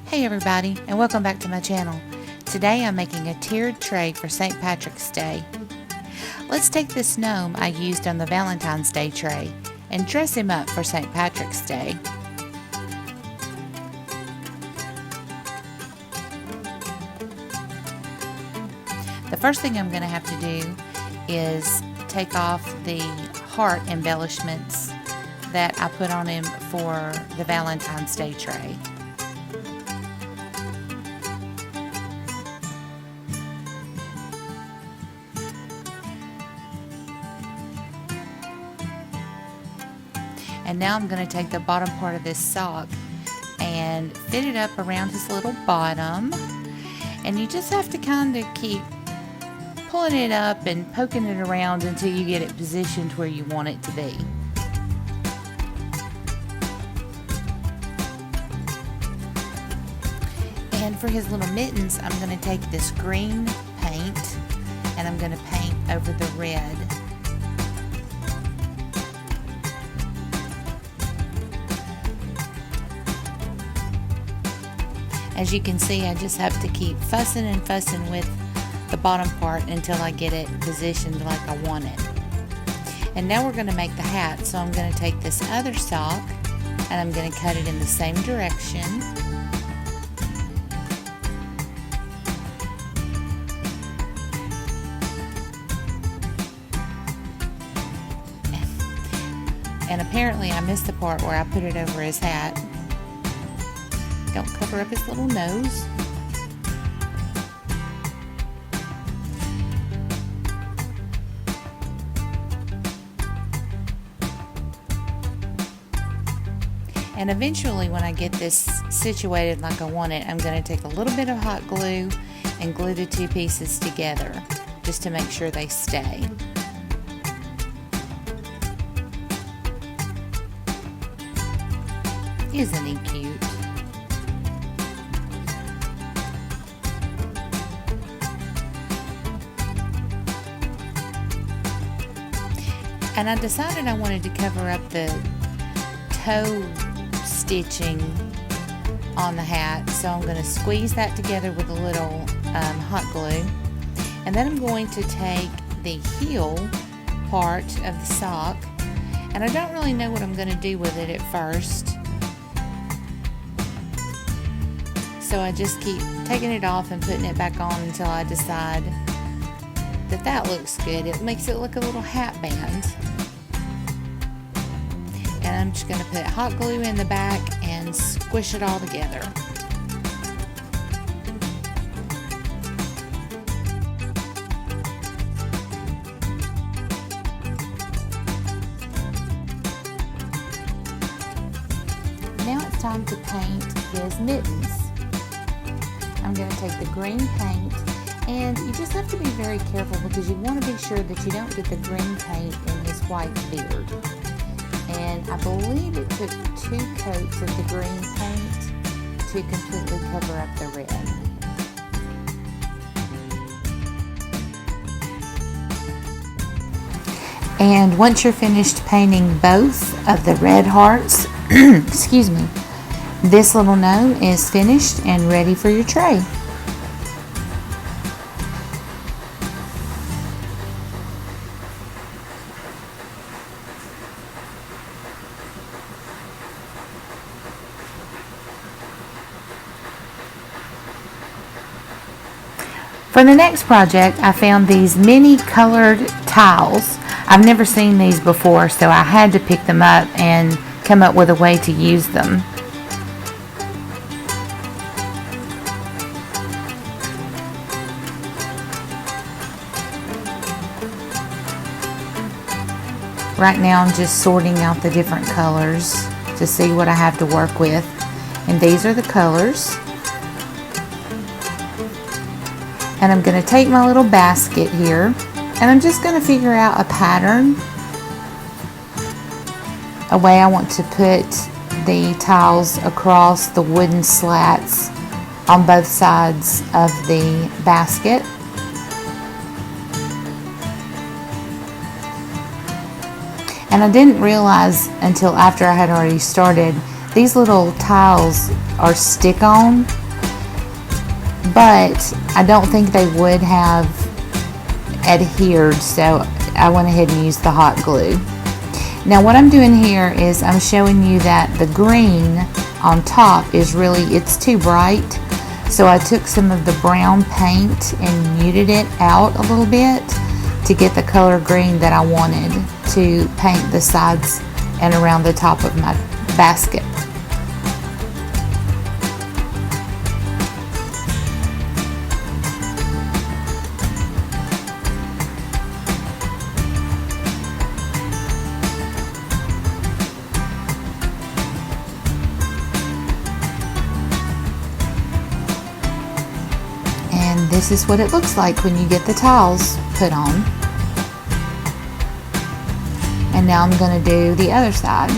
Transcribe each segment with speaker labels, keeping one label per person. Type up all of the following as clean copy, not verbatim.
Speaker 1: Hey everybody, and welcome back to my channel. Today I'm making a tiered tray for St. Patrick's Day. Let's take this gnome I used on the Valentine's Day tray and dress him up for St. Patrick's Day. The first thing I'm going to have to do is take off the heart embellishments that I put on him for the Valentine's Day tray. And now I'm going to take the bottom part of this sock and fit it up around his little bottom. And you just have to kind of keep pulling it up and poking it around until you get it positioned where you want it to be. And for his little mittens, I'm going to take this green paint and I'm going to paint over the red. As you can see, I just have to keep fussing and fussing with the bottom part until I get it positioned like I want it. And now we're going to make the hat, so I'm going to take this other sock and I'm going to cut it in the same direction. And apparently I missed the part where I put it over his hat. Don't cover up his little nose. And eventually, when I get this situated like I want it, I'm going to take a little bit of hot glue and glue the two pieces together just to make sure they stay. Isn't he cute? And I decided I wanted to cover up the toe stitching on the hat, so I'm going to squeeze that together with a little hot glue. And then I'm going to take the heel part of the sock, and I don't really know what I'm going to do with it at first. So I just keep taking it off and putting it back on until I decide that that looks good. It makes it look a little hat band. And I'm just going to put hot glue in the back and squish it all together. Now it's time to paint his mittens. I'm going to take the green paint, and you just have to be very careful because you want to be sure that you don't get the green paint in his white beard. And I believe it took 2 coats of the green paint to completely cover up the red. And once you're finished painting both of the red hearts, excuse me, this little gnome is finished and ready for your tray. For the next project, I found these mini colored tiles. I've never seen these before, so I had to pick them up and come up with a way to use them. Right now I'm just sorting out the different colors to see what I have to work with. And these are the colors. And I'm going to take my little basket here and I'm just going to figure out a pattern, a way I want to put the tiles across the wooden slats on both sides of the basket. And I didn't realize until after I had already started these little tiles are stick-on, but I don't think they would have adhered, so I went ahead and used the hot glue. Now what I'm doing here is I'm showing you that the green on top is really, it's too bright. So I took some of the brown paint and muted it out a little bit to get the color green that I wanted to paint the sides and around the top of my basket. And this is what it looks like when you get the tiles put on. And now I'm going to do the other side.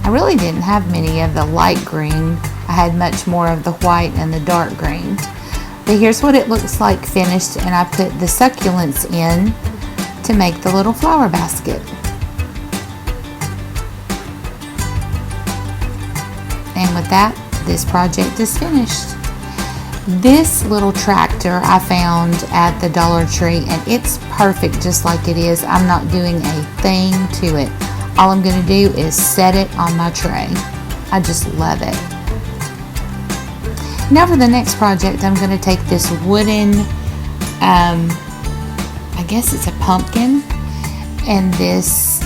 Speaker 1: I really didn't have many of the light green. I had much more of the white and the dark green. But here's what it looks like finished, and I put the succulents in to make the little flower basket. And with that, this project is finished. This little tractor I found at the Dollar Tree, and it's perfect just like it is. I'm not doing a thing to it. All I'm going to do is set it on my tray. I just love it. Now for the next project, I'm going to take this wooden, I guess it's a pumpkin, and this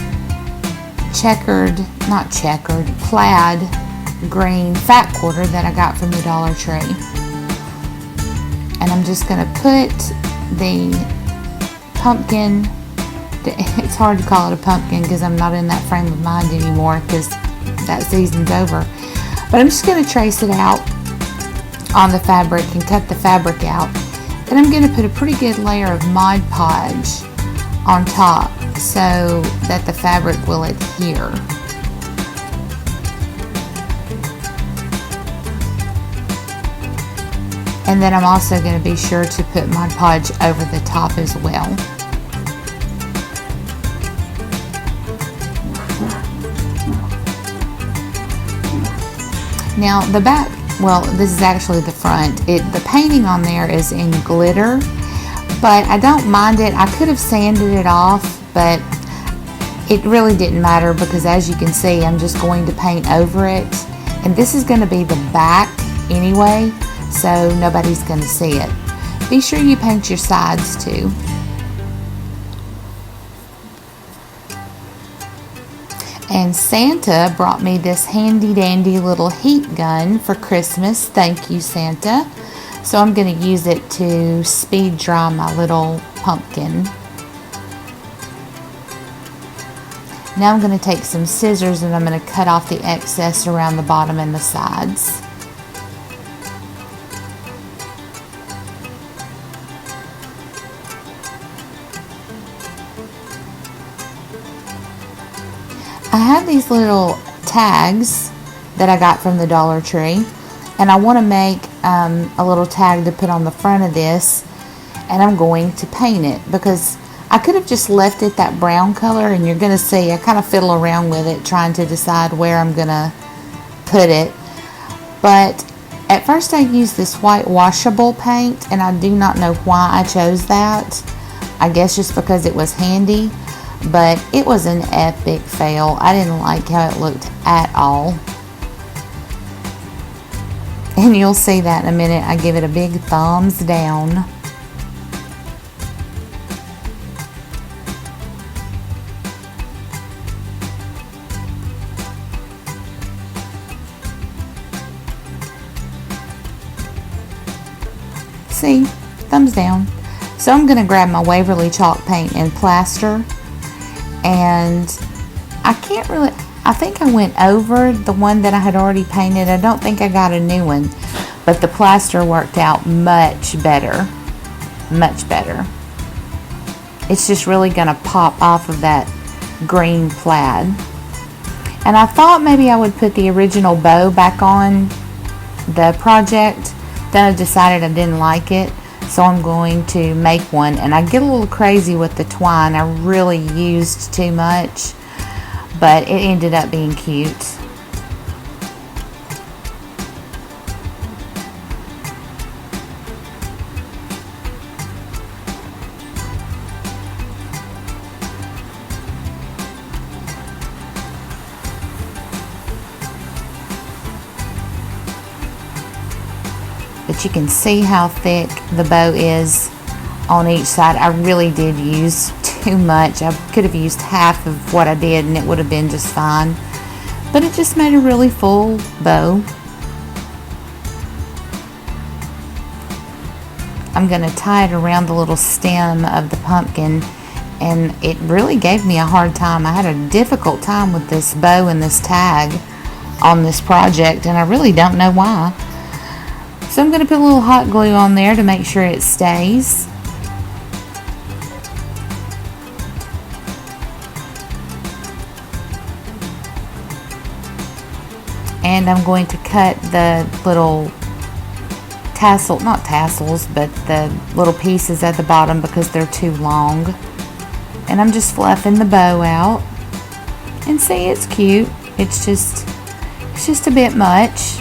Speaker 1: plaid green fat quarter that I got from the Dollar Tree. And I'm just going to put the pumpkin, it's hard to call it a pumpkin because I'm not in that frame of mind anymore because that season's over. But I'm just going to trace it out on the fabric and cut the fabric out. Then I'm going to put a pretty good layer of Mod Podge on top so that the fabric will adhere. And then I'm also going to be sure to put Mod Podge over the top as well. Now the back, well, this is actually the front. The painting on there is in glitter, but I don't mind it. I could have sanded it off, but it really didn't matter because as you can see, I'm just going to paint over it. And this is going to be the back anyway, so nobody's going to see it. Be sure you paint your sides too. And Santa brought me this handy dandy little heat gun for Christmas. Thank you, Santa. So I'm going to use it to speed dry my little pumpkin. Now I'm going to take some scissors and I'm going to cut off the excess around the bottom and the sides. I have these little tags that I got from the Dollar Tree, and I want to make a little tag to put on the front of this, and I'm going to paint it because I could have just left it that brown color, and you're going to see I kind of fiddle around with it trying to decide where I'm going to put it. But at first I used this white washable paint, and I do not know why I chose that. I guess just because it was handy. But it was an epic fail. I didn't like how it looked at all. And you'll see that in a minute. I give it a big thumbs down. See? Thumbs down. So I'm going to grab my Waverly chalk paint and plaster. And I think I went over the one that I had already painted. I don't think I got a new one, but the plaster worked out much better. Much better. It's just really going to pop off of that green plaid. And I thought maybe I would put the original bow back on the project. Then I decided I didn't like it. So I'm going to make one, and I get a little crazy with the twine. I really used too much, but it ended up being cute. But you can see how thick the bow is on each side. I really did use too much. I could have used half of what I did and it would have been just fine. But it just made a really full bow. I'm going to tie it around the little stem of the pumpkin, and it really gave me a hard time. I had a difficult time with this bow and this tag on this project, and I really don't know why. So I'm going to put a little hot glue on there to make sure it stays. And I'm going to cut the little not tassels, but the little pieces at the bottom because they're too long. And I'm just fluffing the bow out. And see, it's cute. It's just a bit much.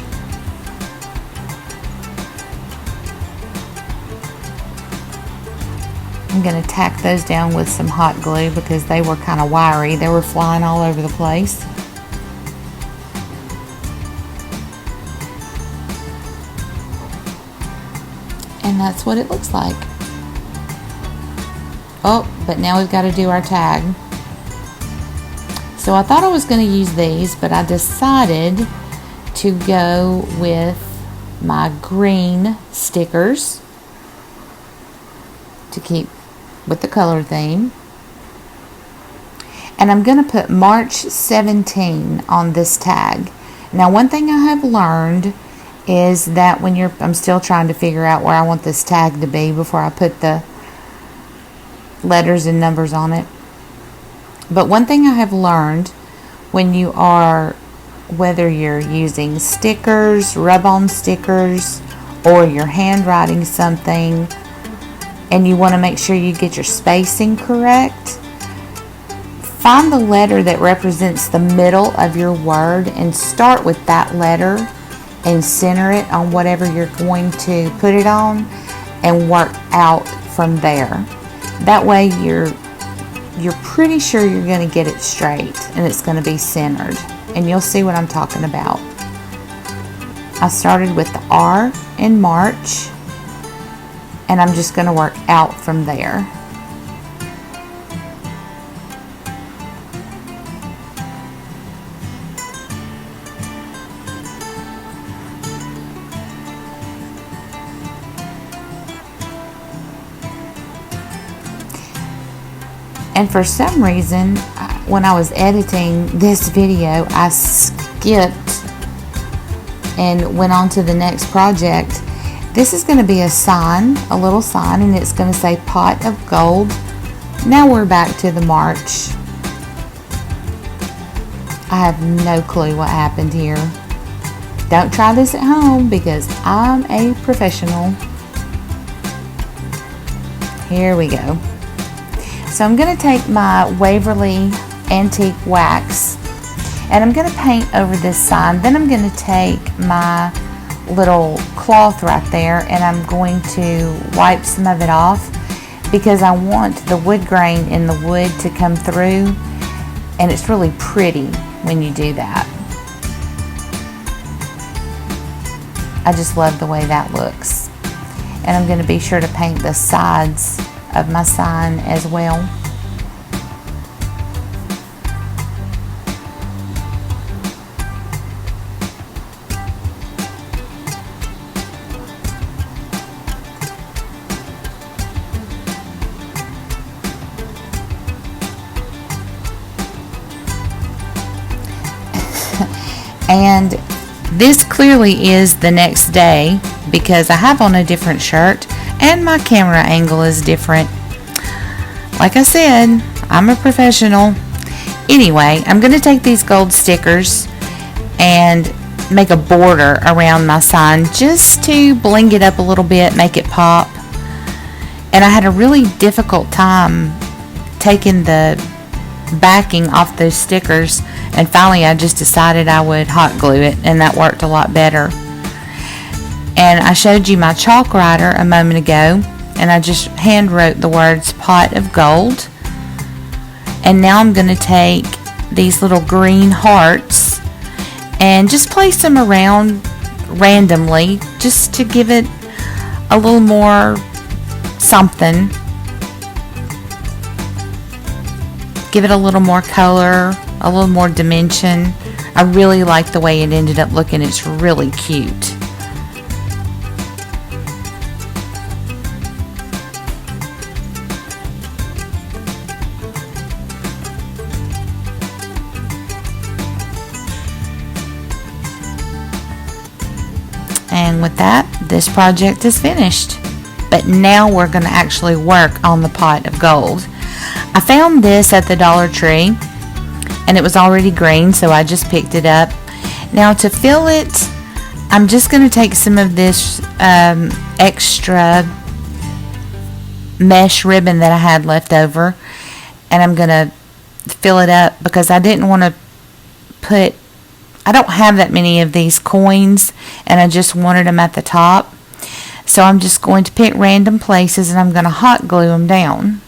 Speaker 1: I'm going to tack those down with some hot glue because they were kind of wiry. They were flying all over the place. And that's what it looks like. Oh, but now we've got to do our tag. So I thought I was going to use these, but I decided to go with my green stickers to keep with the color theme. And I'm going to put March 17 on this tag. Now, one thing I have learned is that when I'm still trying to figure out where I want this tag to be before I put the letters and numbers on it. But one thing I have learned when you are, whether you're using stickers, rub-on stickers, or you're handwriting something, and you want to make sure you get your spacing correct, find the letter that represents the middle of your word and start with that letter and center it on whatever you're going to put it on and work out from there. That way you're pretty sure you're going to get it straight and it's going to be centered, and you'll see what I'm talking about. I started with the R in March, and I'm just going to work out from there. And for some reason, when I was editing this video, I skipped and went on to the next project. This is going to be a sign, a little sign, and it's going to say Pot of Gold. Now we're back to the March. I have no clue what happened here. Don't try this at home because I'm a professional. Here we go. So I'm going to take my Waverly Antique Wax and I'm going to paint over this sign. Then I'm going to take my little cloth right there and I'm going to wipe some of it off because I want the wood grain in the wood to come through, and it's really pretty when you do that. I just love the way that looks. And I'm going to be sure to paint the sides of my sign as well. And this clearly is the next day because I have on a different shirt and my camera angle is different. Like I said, I'm a professional. Anyway, I'm going to take these gold stickers and make a border around my sign just to bling it up a little bit, make it pop. And I had a really difficult time taking the backing off those stickers, and finally I just decided I would hot glue it, and that worked a lot better. And I showed you my chalk writer a moment ago, and I just hand wrote the words pot of gold. And now I'm going to take these little green hearts and just place them around randomly, just to give it a little more something. Give it a little more color, a little more dimension. I really like the way it ended up looking. It's really cute. And with that, this project is finished. But now we're going to actually work on the pot of gold. I found this at the Dollar Tree, and it was already green, so I just picked it up. Now to fill it, I'm just going to take some of this extra mesh ribbon that I had left over, and I'm going to fill it up because I didn't want to put, I don't have that many of these coins, and I just wanted them at the top. So I'm just going to pick random places, and I'm going to hot glue them down.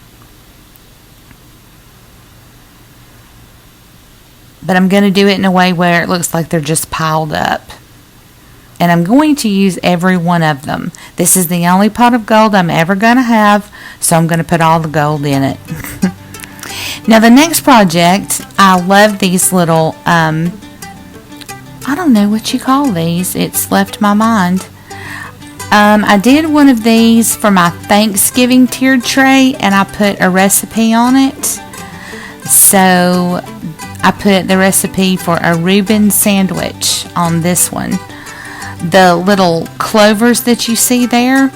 Speaker 1: But I'm going to do it in a way where it looks like they're just piled up. And I'm going to use every one of them. This is the only pot of gold I'm ever going to have, so I'm going to put all the gold in it. Now the next project, I love these little, I don't know what you call these. It's left my mind. I did one of these for my Thanksgiving tiered tray, and I put a recipe on it. So I put the recipe for a Reuben sandwich on this one. The little clovers that you see there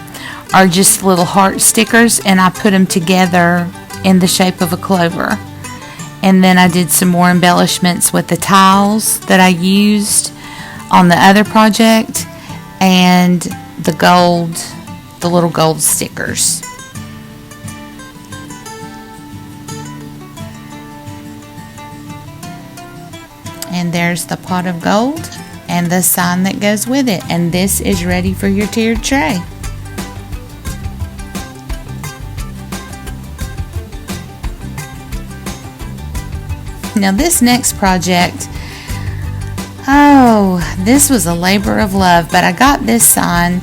Speaker 1: are just little heart stickers, and I put them together in the shape of a clover. And then I did some more embellishments with the tiles that I used on the other project, and the gold, the little gold stickers. And there's the pot of gold and the sign that goes with it. And this is ready for your tiered tray. Now this next project, oh, this was a labor of love, but I got this sign.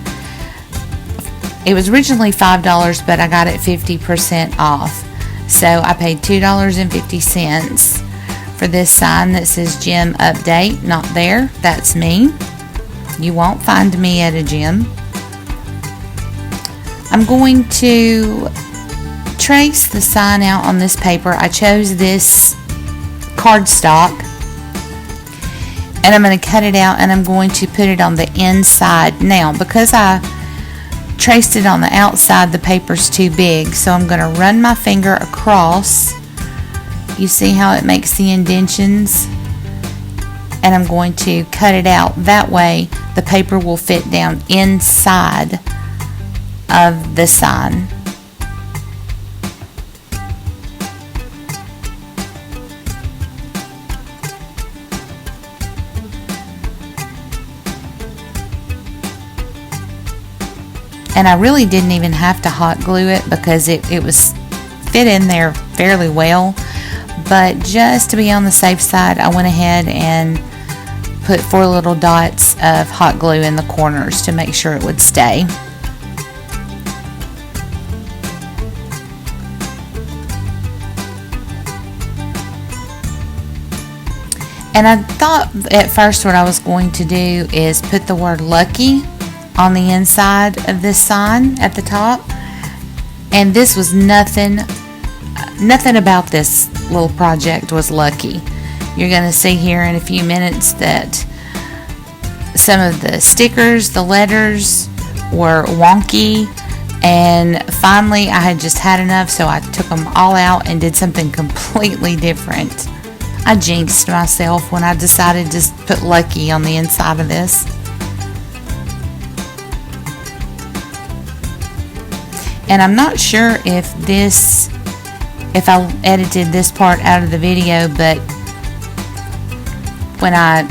Speaker 1: It was originally $5, but I got it 50% off. So I paid $2.50 for this sign that says gym update. Not there, that's me. You won't find me at a gym. I'm going to trace the sign out on this paper. I chose this cardstock, and I'm going to cut it out, and I'm going to put it on the inside. Now, because I traced it on the outside, the paper's too big, so I'm going to run my finger across. You see how it makes the indentions? And I'm going to cut it out. That way the paper will fit down inside of the sign. And I really didn't even have to hot glue it because it was fit in there fairly well. But just to be on the safe side, I went ahead and put 4 little dots of hot glue in the corners to make sure it would stay. And I thought at first what I was going to do is put the word lucky on the inside of this sign at the top, and this was nothing about this little project was lucky. You're going to see here in a few minutes that some of the stickers, the letters were wonky, and finally I had just had enough, so I took them all out and did something completely different. I jinxed myself when I decided to put lucky on the inside of this. And I'm not sure if I edited this part out of the video, but when I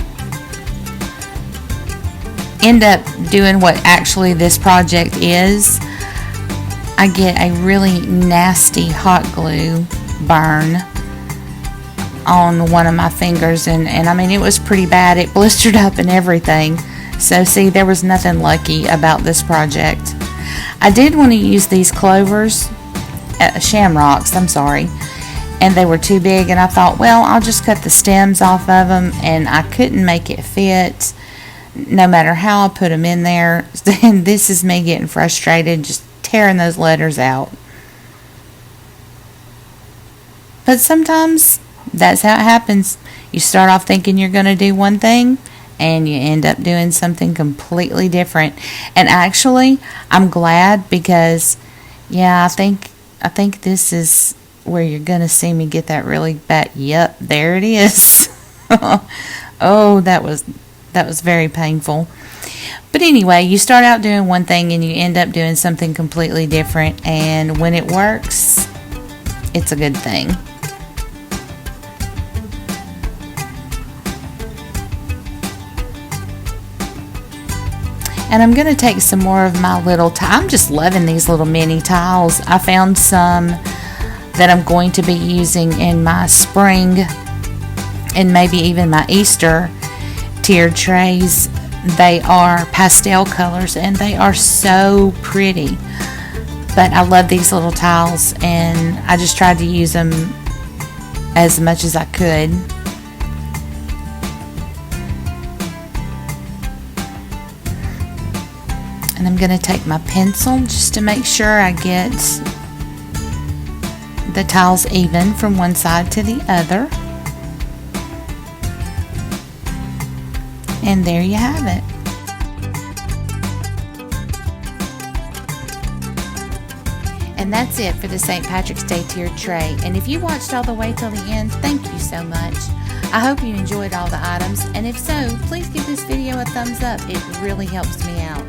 Speaker 1: end up doing what actually this project is, I get a really nasty hot glue burn on one of my fingers, and I mean, it was pretty bad. It blistered up and everything. So see, there was nothing lucky about this project. I did want to use these clovers, shamrocks, I'm sorry, and they were too big, and I thought, well, I'll just cut the stems off of them, and I couldn't make it fit no matter how I put them in there. And this is me getting frustrated, just tearing those letters out. But sometimes that's how it happens. You start off thinking you're going to do one thing, and you end up doing something completely different. And actually, I'm glad, because yeah, I think this is where you're going to see me get that really bad. Yep, there it is. Oh, that was very painful. But anyway, you start out doing one thing and you end up doing something completely different, and when it works, it's a good thing. And I'm going to take some more of my little I'm just loving these little mini tiles. I found some that I'm going to be using in my spring and maybe even my Easter tiered trays. They are pastel colors and they are so pretty. But I love these little tiles, and I just tried to use them as much as I could. And I'm going to take my pencil just to make sure I get the tiles even from one side to the other. And there you have it. And that's it for the St. Patrick's Day tiered tray. And if you watched all the way till the end, thank you so much. I hope you enjoyed all the items, and if so, please give this video a thumbs up. It really helps me out.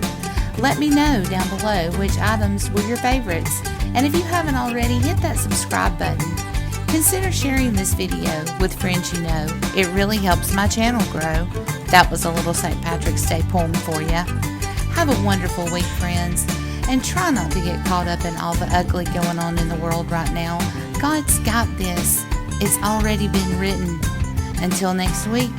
Speaker 1: Let me know down below which items were your favorites. And if you haven't already, hit that subscribe button. Consider sharing this video with friends you know. It really helps my channel grow. That was a little St. Patrick's Day poem for you. Have a wonderful week, friends. And try not to get caught up in all the ugly going on in the world right now. God's got this. It's already been written. Until next week.